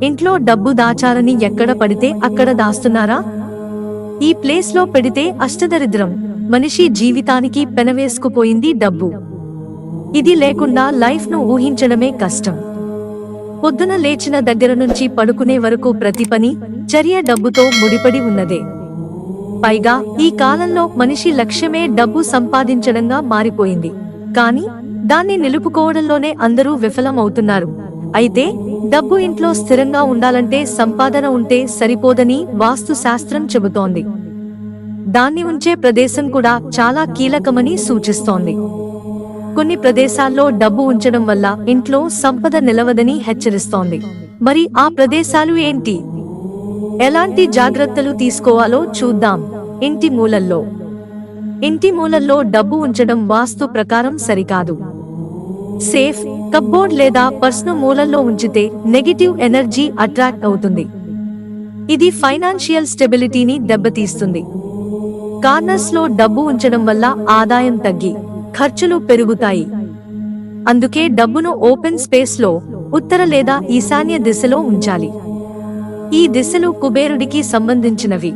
ఇంట్లో డబ్బు దాచాలని ఎక్కడ పడితే అక్కడ దాస్తున్నారా? ఈ ప్లేస్లో పెడితే అష్టదరిద్రం, మనిషి జీవితానికి పెనవేసుకుపోయింది డబ్బు. ఇది లేకుండా లైఫ్ను ఊహించడమే కష్టం. పొద్దున లేచిన దగ్గర నుంచి పడుకునే వరకు ప్రతి పని, చర్య డబ్బుతో ముడిపడి ఉన్నదే. పైగా ఈ కాలంలో మనిషి లక్ష్యమే డబ్బు సంపాదించడంగా మారిపోయింది. కానీ దాన్ని నిలుపుకోవడంలోనే అందరూ విఫలమవుతున్నారు. అయితే డబ్బు ఇంట్లో స్థిరంగా ఉండాలంటే సంపాదన ఉంటే సరిపోదని వాస్తు శాస్త్రం చెబుతోంది. దాన్ని ఉంచే ప్రదేశం కూడా చాలా కీలకమని సూచిస్తోంది. కొన్ని ప్రదేశాల్లో డబ్బు ఉంచడం వల్ల ఇంట్లో సంపద నిలవదని హెచ్చరిస్తోంది. మరి ఆ ప్రదేశాలు ఏంటి? ఎలాంటి జాగ్రత్తలు తీసుకోవాలో చూద్దాం. ఇంటి మూలల్లో డబ్బు ఉంచడం వాస్తు ప్రకారం సరికాదు. సేఫ్, కప్బోర్డ్ లేదా పర్సును మూలల్లో ఉంచితే నెగటివ్ ఎనర్జీ అట్రాక్ట్ అవుతుంది. ఇది ఫైనాన్షియల్ స్టెబిలిటీని దెబ్బతీస్తుంది. కార్నర్స్ లో డబ్బు ఉంచడం వల్ల ఆదాయం తగ్గి ఖర్చులు పెరుగుతాయి. అందుకే డబ్బును ఓపెన్ స్పేస్ లో, ఉత్తర లేదా ఈశాన్య దిశలో ఉంచాలి. ఈ దిశలు కుబేరుడికి సంబంధించినవి.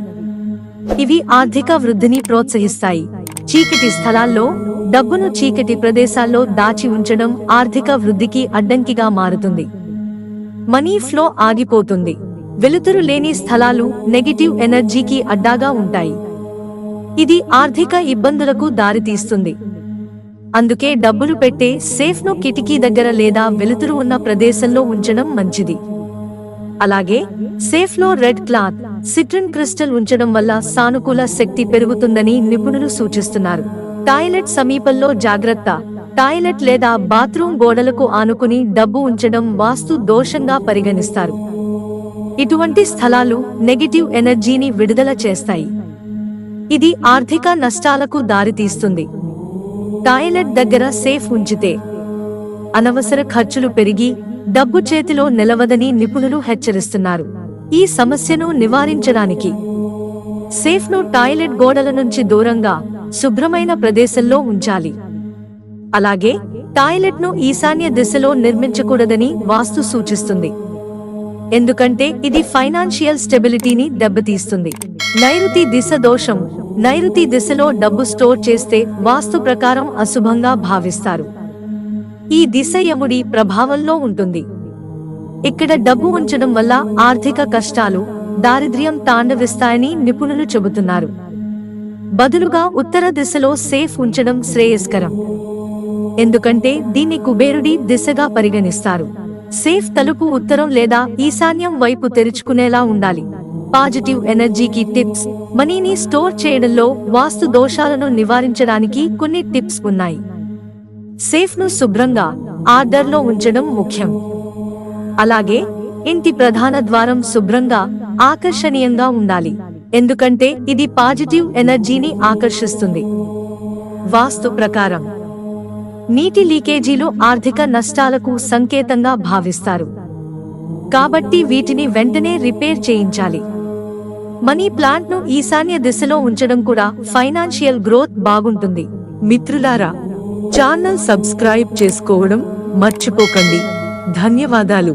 ఇవి ఆర్థిక వృద్ధిని ప్రోత్సహిస్తాయి. చీకటి స్థలాల్లో డబ్బును చీకటి ప్రదేశాల్లో దాచి ఉంచడం ఆర్థిక వృద్ధికి అడ్డంకిగా మారుతుంది. మనీ ఫ్లో ఆగిపోతుంది. వెలుతురు లేని స్థలాలు నెగటివ్ ఎనర్జీకి అడ్డాగా ఉంటాయి. ఇది ఆర్థిక ఇబ్బందులకు దారితీస్తుంది. అందుకే డబ్బులు పెట్టే సేఫ్ను కిటికీ దగ్గర లేదా వెలుతురు ఉన్న ప్రదేశంలో ఉంచడం మంచిది. అలాగే సేఫ్లో రెడ్ క్లాత్, సిట్రిన్ క్రిస్టల్ ఉంచడం వల్ల సానుకూల శక్తి పెరుగుతుందని నిపుణులు సూచిస్తున్నారు. టాయిలెట్ సమీపంలో జాగ్రత్త. టాయిలెట్ లేదా బాత్రూమ్ గోడలకు ఆనుకుని డబ్బు ఉంచడం వాస్తు దోషంగా పరిగణిస్తారు. ఇటువంటి స్థలాలు నెగటివ్ ఎనర్జీని విడుదల చేస్తాయి. ఇది ఆర్థిక నష్టాలకు దారితీస్తుంది. టాయిలెట్ దగ్గర సేఫ్ ఉంచితే అనవసర ఖర్చులు పెరిగి డబ్బు చేతిలో నిలవదని నిపుణులు హెచ్చరిస్తున్నారు. ఈ సమస్యను నివారించడానికి సేఫ్ను టాయిలెట్ గోడల నుంచి దూరంగా, శుభ్రమైన ప్రదేశంలో ఉంచాలి. అలాగే టాయిలెట్ను ఈశాన్య దిశలో నిర్మించకూడదని వాస్తు సూచిస్తుంది. ఎందుకంటే ఇది ఫైనాన్షియల్ స్టెబిలిటీని దెబ్బతీస్తుంది. నైరుతి దిశ దోషం. నైరుతి దిశలో డబ్బు స్టోర్ చేస్తే వాస్తు ప్రకారం అశుభంగా భావిస్తారు. ఈ దిశ యముడి ప్రభావంలో ఉంటుంది. ఇక్కడ డబ్బు ఉంచడం వల్ల ఆర్థిక కష్టాలు, దారిద్ర్యం తాండవిస్తాయని నిపుణులు చెబుతున్నారు. బదులుగా ఉత్తర దిశలో సేఫ్ ఉంచడం శ్రేయస్కరం. ఎందుకంటే దీన్ని కుబేరుడి దిశగా పరిగణిస్తారు. సేఫ్ తలుపు ఉత్తరం లేదా ఈశాన్యం వైపు తెరుచుకునేలా ఉండాలి. పాజిటివ్ ఎనర్జీకి టిప్స్. మనీని స్టోర్ చేయడంలో వాస్తు దోషాలను నివారించడానికి కొన్ని టిప్స్ ఉన్నాయి. సేఫ్ను శుభ్రంగా, ఆర్డర్లో ఉంచడం ముఖ్యం. అలాగే ఇంటి ప్రధాన ద్వారం శుభ్రంగా, ఆకర్షణీయంగా ఉండాలి. ఎందుకంటే ఇది పాజిటివ్ ఎనర్జీని ఆకర్షిస్తుంది. వాస్తు ప్రకారం నీటి లీకేజీలు ఆర్థిక నష్టాలకు సంకేతంగా భావిస్తారు. కాబట్టి వీటిని వెంటనే రిపేర్ చేయించాలి. మనీ ప్లాంట్ను ఈశాన్య దిశలో ఉంచడం కూడా ఫైనాన్షియల్ గ్రోత్ బాగుంటుంది. మిత్రులారా, ఛానల్ సబ్స్క్రైబ్ చేసుకోవడం మర్చిపోకండి. ధన్యవాదాలు.